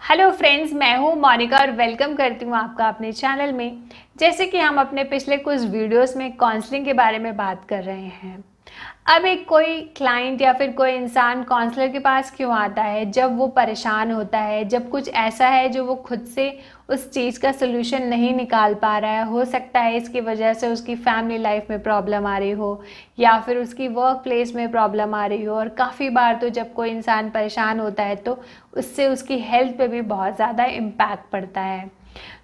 Hello friends, मैं हूँ मोनिका और वेलकम करती हूँ आपका अपने चैनल में। जैसे कि हम अपने पिछले कुछ वीडियोस में काउंसलिंग के बारे में बात कर रहे हैं। अब एक कोई क्लाइंट या फिर कोई इंसान काउंसलर के पास क्यों आता है? जब वो परेशान होता है, जब कुछ ऐसा है जो वो खुद से उस चीज़ का सलूशन नहीं निकाल पा रहा है। हो सकता है इसकी वजह से उसकी फैमिली लाइफ में प्रॉब्लम आ रही हो या फिर उसकी वर्क प्लेस में प्रॉब्लम आ रही हो। और काफ़ी बार तो जब कोई इंसान परेशान होता है तो उससे उसकी हेल्थ पे भी बहुत ज़्यादा इम्पैक्ट पड़ता है।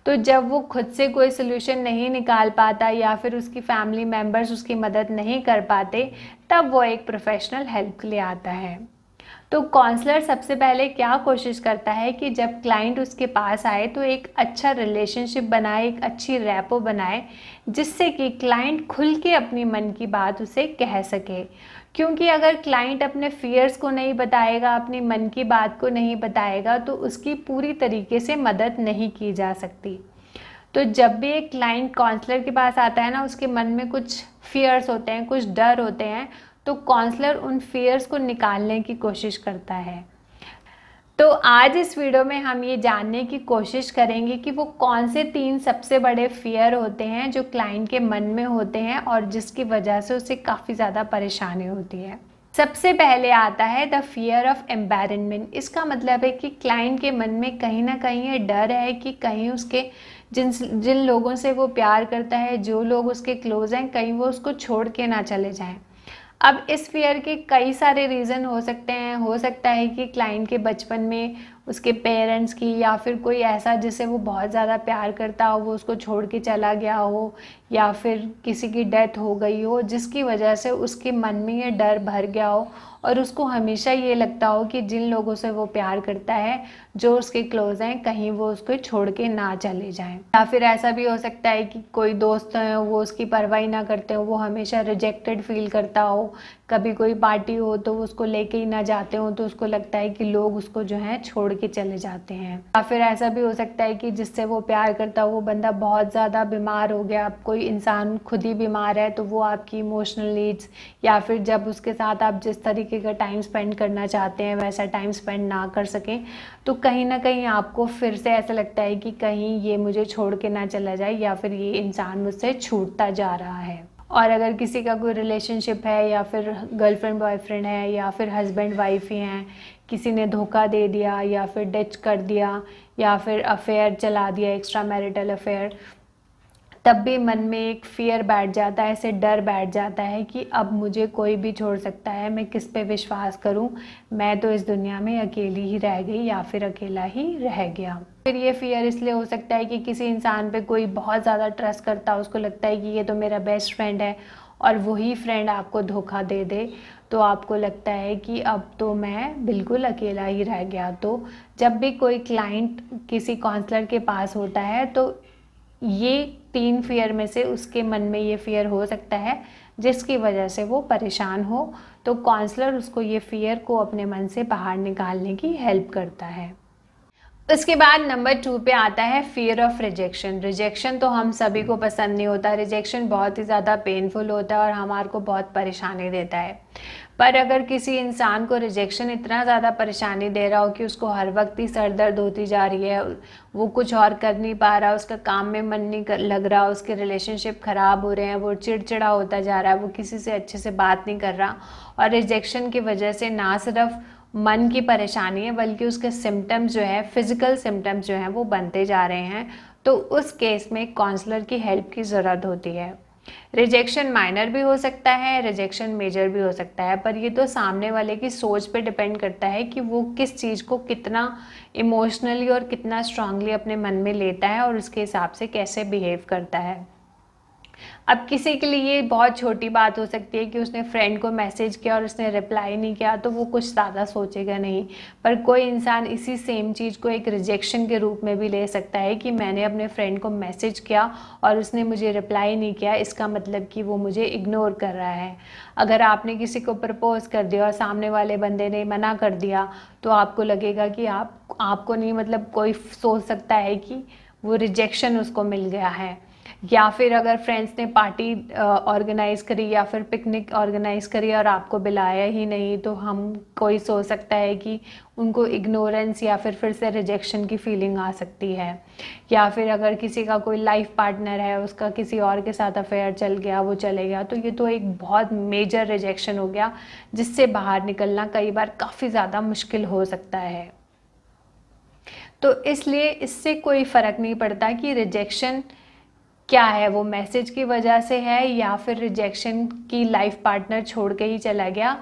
तो जब वो खुद से कोई सलूशन नहीं निकाल पाता या फिर उसकी फैमिली मेम्बर्स उसकी मदद नहीं कर पाते, तब वो एक प्रोफेशनल हेल्प के लिए आता है। तो काउंसलर सबसे पहले क्या कोशिश करता है कि जब क्लाइंट उसके पास आए तो एक अच्छा रिलेशनशिप बनाए, एक अच्छी रैपो बनाए, जिससे कि क्लाइंट खुल के अपनी मन की बात उसे कह सके। क्योंकि अगर क्लाइंट अपने फियर्स को नहीं बताएगा, अपनी मन की बात को नहीं बताएगा, तो उसकी पूरी तरीके से मदद नहीं की जा सकती। तो जब भी एक क्लाइंट काउंसलर के पास आता है ना, उसके मन में कुछ फियर्स होते हैं, कुछ डर होते हैं, तो काउंसलर उन फियर्स को निकालने की कोशिश करता है। तो आज इस वीडियो में हम ये जानने की कोशिश करेंगे कि वो कौन से 3 सबसे बड़े फियर होते हैं जो क्लाइंट के मन में होते हैं और जिसकी वजह से उसे काफ़ी ज़्यादा परेशानी होती है। सबसे पहले आता है द फियर ऑफ एम्बैरनमेंट। इसका मतलब है कि क्लाइंट के मन में कहीं ना कहीं ये डर है कि कहीं उसके जिन जिन लोगों से वो प्यार करता है, जो लोग उसके क्लोज हैं, कहीं वो उसको छोड़ के ना चले जाएं। अब इस फियर के कई सारे रीज़न हो सकते हैं। हो सकता है कि क्लाइंट के बचपन में उसके पेरेंट्स की या फिर कोई ऐसा जिसे वो बहुत ज़्यादा प्यार करता हो, वो उसको छोड़ के चला गया हो, या फिर किसी की डेथ हो गई हो जिसकी वजह से उसके मन में ये डर भर गया हो और उसको हमेशा ये लगता हो कि जिन लोगों से वो प्यार करता है, जो उसके क्लोज हैं, कहीं वो उसको छोड़ के ना चले जाएं। या फिर ऐसा भी हो सकता है कि कोई दोस्त हैं, वो उसकी परवाही ना करते हो, वो हमेशा रिजेक्टेड फील करता हो। कभी कोई पार्टी हो तो वो उसको लेके ही ना जाते हो, तो उसको लगता है कि लोग उसको जो है छोड़ के चले जाते हैं। या फिर ऐसा भी हो सकता है कि जिससे वो प्यार करता हो वो बंदा बहुत ज़्यादा बीमार हो गया। अब कोई इंसान खुद ही बीमार है तो वो आपकी इमोशनल नीड्स या फिर जब उसके साथ आप जिस तरीके का टाइम स्पेंड करना चाहते हैं वैसा टाइम स्पेंड ना कर सकें, तो कहीं ना कहीं आपको फिर से ऐसा लगता है कि कहीं ये मुझे छोड़ के ना चला जाए या फिर ये इंसान मुझसे छूटता जा रहा है। और अगर किसी का कोई रिलेशनशिप है या फिर गर्लफ्रेंड बॉयफ्रेंड है या फिर हस्बैंड वाइफ ही हैं, किसी ने धोखा दे दिया या फिर डिच कर दिया या फिर अफेयर चला दिया, एक्स्ट्रा मैरिटल अफेयर, तब भी मन में एक फियर बैठ जाता है, ऐसे डर बैठ जाता है कि अब मुझे कोई भी छोड़ सकता है, मैं किस पे विश्वास करूं, मैं तो इस दुनिया में अकेली ही रह गई या फिर अकेला ही रह गया। फिर ये फियर इसलिए हो सकता है कि किसी इंसान पे कोई बहुत ज़्यादा ट्रस्ट करता है, उसको लगता है कि ये तो मेरा बेस्ट फ्रेंड है, और वही फ्रेंड आपको धोखा दे दे, तो आपको लगता है कि अब तो मैं बिल्कुल अकेला ही रह गया। तो जब भी कोई क्लाइंट किसी काउंसलर के पास होता है तो ये 3 फियर में से उसके मन में ये फियर हो सकता है जिसकी वजह से वो परेशान हो। तो काउंसलर उसको ये फियर को अपने मन से बाहर निकालने की हेल्प करता है। उसके बाद नंबर 2 पे आता है फियर ऑफ रिजेक्शन। रिजेक्शन तो हम सभी को पसंद नहीं होता। रिजेक्शन बहुत ही ज़्यादा पेनफुल होता है और हमारे को बहुत परेशानी देता है। पर अगर किसी इंसान को रिजेक्शन इतना ज़्यादा परेशानी दे रहा हो कि उसको हर वक्त ही सर दर्द होती जा रही है, वो कुछ और कर नहीं पा रहा, उसका काम में मन नहीं लग रहा, उसके रिलेशनशिप ख़राब हो रहे हैं, वो चिड़चिड़ा होता जा रहा है, वो किसी से अच्छे से बात नहीं कर रहा, और रिजेक्शन की वजह से ना सिर्फ मन की परेशानी है बल्कि उसके सिम्टम्स जो है, फिजिकल सिम्टम्स जो हैं, वो बनते जा रहे हैं, तो उस केस में काउंसलर की हेल्प की ज़रूरत होती है। रिजेक्शन माइनर भी हो सकता है, रिजेक्शन मेजर भी हो सकता है, पर ये तो सामने वाले की सोच पे डिपेंड करता है कि वो किस चीज़ को कितना इमोशनली और कितना स्ट्रांगली अपने मन में लेता है और उसके हिसाब से कैसे बिहेव करता है। अब किसी के लिए ये बहुत छोटी बात हो सकती है कि उसने फ्रेंड को मैसेज किया और उसने रिप्लाई नहीं किया, तो वो कुछ ज़्यादा सोचेगा नहीं। पर कोई इंसान इसी सेम चीज़ को एक रिजेक्शन के रूप में भी ले सकता है कि मैंने अपने फ्रेंड को मैसेज किया और उसने मुझे रिप्लाई नहीं किया, इसका मतलब कि वो मुझे इग्नोर कर रहा है। अगर आपने किसी को प्रपोज कर दिया और सामने वाले बंदे ने मना कर दिया, तो आपको लगेगा कि आपको नहीं, मतलब कोई सोच सकता है कि वो रिजेक्शन उसको मिल गया है। या फिर अगर फ्रेंड्स ने पार्टी ऑर्गेनाइज़ करी या फिर पिकनिक ऑर्गेनाइज़ करी और आपको बुलाया ही नहीं, तो हम कोई सोच सकता है कि उनको इग्नोरेंस या फिर से रिजेक्शन की फीलिंग आ सकती है। या फिर अगर किसी का कोई लाइफ पार्टनर है, उसका किसी और के साथ अफेयर चल गया, वो चले गया, तो ये तो एक बहुत मेजर रिजेक्शन हो गया, जिससे बाहर निकलना कई बार काफ़ी ज़्यादा मुश्किल हो सकता है। तो इसलिए इससे कोई फ़र्क नहीं पड़ता कि रिजेक्शन क्या है, वो मैसेज की वजह से है या फिर रिजेक्शन की लाइफ पार्टनर छोड़ के ही चला गया।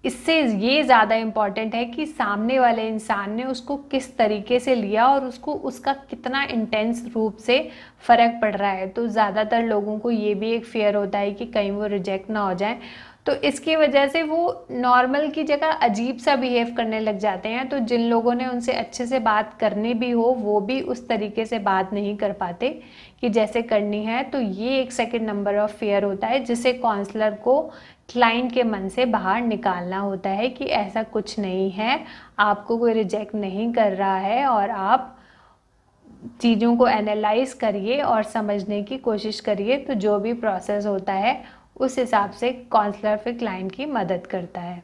इससे ये ज़्यादा इम्पॉर्टेंट है कि सामने वाले इंसान ने उसको किस तरीके से लिया और उसको उसका कितना इंटेंस रूप से फ़र्क पड़ रहा है। तो ज़्यादातर लोगों को ये भी एक फ़ियर होता है कि कहीं वो रिजेक्ट ना हो जाए, तो इसकी वजह से वो नॉर्मल की जगह अजीब सा बिहेव करने लग जाते हैं। तो जिन लोगों ने उनसे अच्छे से बात करनी भी हो, वो भी उस तरीके से बात नहीं कर पाते कि जैसे करनी है। तो ये एक सेकंड नंबर ऑफ फियर होता है, जिसे काउंसलर को क्लाइंट के मन से बाहर निकालना होता है कि ऐसा कुछ नहीं है, आपको कोई रिजेक्ट नहीं कर रहा है, और आप चीज़ों को एनालाइज करिए और समझने की कोशिश करिए। तो जो भी प्रोसेस होता है उस हिसाब से काउंसलर फिर क्लाइंट की मदद करता है।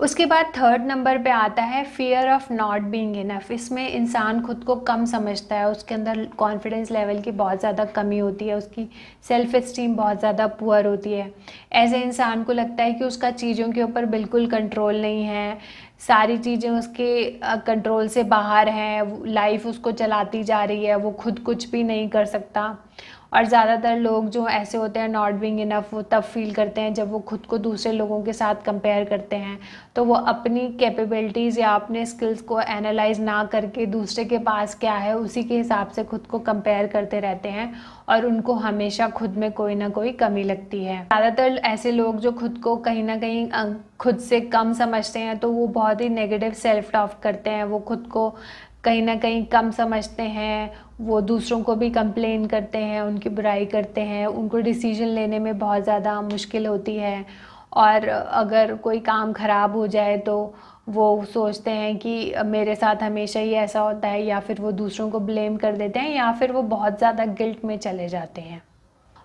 उसके बाद थर्ड नंबर पे आता है fear of not being enough. इसमें इंसान खुद को कम समझता है, उसके अंदर कॉन्फिडेंस लेवल की बहुत ज़्यादा कमी होती है, उसकी सेल्फ इस्टीम बहुत ज़्यादा पुअर होती है। ऐसे इंसान को लगता है कि उसका चीज़ों के ऊपर बिल्कुल कंट्रोल नहीं है, सारी चीज़ें उसके कंट्रोल से बाहर हैं, लाइफ उसको चलाती जा रही है, वो खुद कुछ भी नहीं कर सकता। और ज़्यादातर लोग जो ऐसे होते हैं नॉट बीइंग इनफ, वो तब फील करते हैं जब वो खुद को दूसरे लोगों के साथ कंपेयर करते हैं। तो वो अपनी कैपेबिलिटीज़ या अपने स्किल्स को एनालाइज ना करके दूसरे के पास क्या है उसी के हिसाब से खुद को कंपेयर करते रहते हैं, और उनको हमेशा खुद में कोई ना कोई कमी लगती है। ज़्यादातर ऐसे लोग जो खुद को कहीं ना कहीं खुद से कम समझते हैं, तो वो बहुत ही नेगेटिव सेल्फ टॉक करते हैं, वो खुद को कहीं ना कहीं कम समझते हैं, वो दूसरों को भी कंप्लेन करते हैं, उनकी बुराई करते हैं, उनको डिसीजन लेने में बहुत ज़्यादा मुश्किल होती है। और अगर कोई काम ख़राब हो जाए तो वो सोचते हैं कि मेरे साथ हमेशा ही ऐसा होता है, या फिर वो दूसरों को ब्लेम कर देते हैं, या फिर वो बहुत ज़्यादा गिल्ट में चले जाते हैं।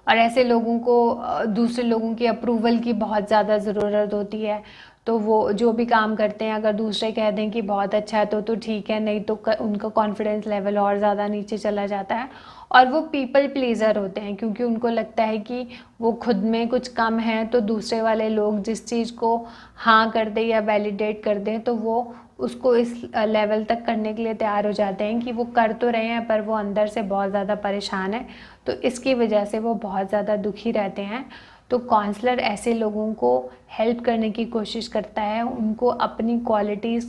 और ऐसे लोगों को दूसरे लोगों की अप्रूवल की बहुत ज़्यादा ज़रूरत होती है। तो वो जो भी काम करते हैं, अगर दूसरे कह दें कि बहुत अच्छा है तो ठीक है, नहीं तो उनका कॉन्फिडेंस लेवल और ज़्यादा नीचे चला जाता है। और वो पीपल प्लीज़र होते हैं, क्योंकि उनको लगता है कि वो खुद में कुछ कम है, तो दूसरे वाले लोग जिस चीज़ को हाँ कर दें या वैलिडेट कर दें, तो वो उसको इस लेवल तक करने के लिए तैयार हो जाते हैं कि वो कर तो रहे हैं पर वो अंदर से बहुत ज़्यादा परेशान है। तो इसकी वजह से वो बहुत ज़्यादा दुखी रहते हैं। तो काउंसलर ऐसे लोगों को हेल्प करने की कोशिश करता है, उनको अपनी क्वालिटीज़,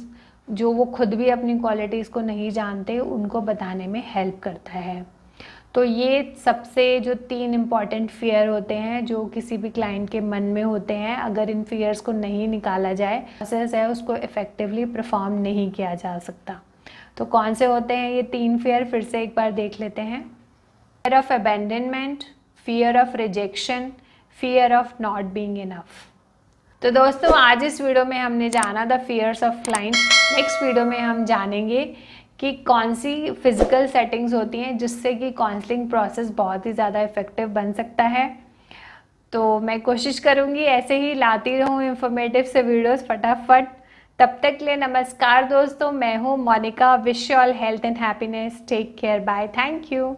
जो वो खुद भी अपनी क्वालिटीज़ को नहीं जानते, उनको बताने में हेल्प करता है। तो ये सबसे जो 3 इम्पॉर्टेंट फियर होते हैं जो किसी भी क्लाइंट के मन में होते हैं, अगर इन फियर्स को नहीं निकाला जाए, प्रोसेस है उसको इफ़ेक्टिवली परफॉर्म नहीं किया जा सकता। तो कौन से होते हैं ये 3 फियर, फिर से एक बार देख लेते हैं। Fear of abandonment, fear of rejection, fear of not being enough. तो दोस्तों आज इस वीडियो में हमने जाना the fears of client. Next video में हम जानेंगे कि कौन सी फिज़िकल सेटिंग्स होती हैं जिससे कि काउंसलिंग प्रोसेस बहुत ही ज़्यादा इफ़ेक्टिव बन सकता है। तो मैं कोशिश करूँगी ऐसे ही लाती रहूँ इन्फॉर्मेटिव से वीडियोस फटाफट। तब तक के लिए नमस्कार दोस्तों, मैं हूँ Monika. Wish you all health and happiness. Take care, bye, thank you.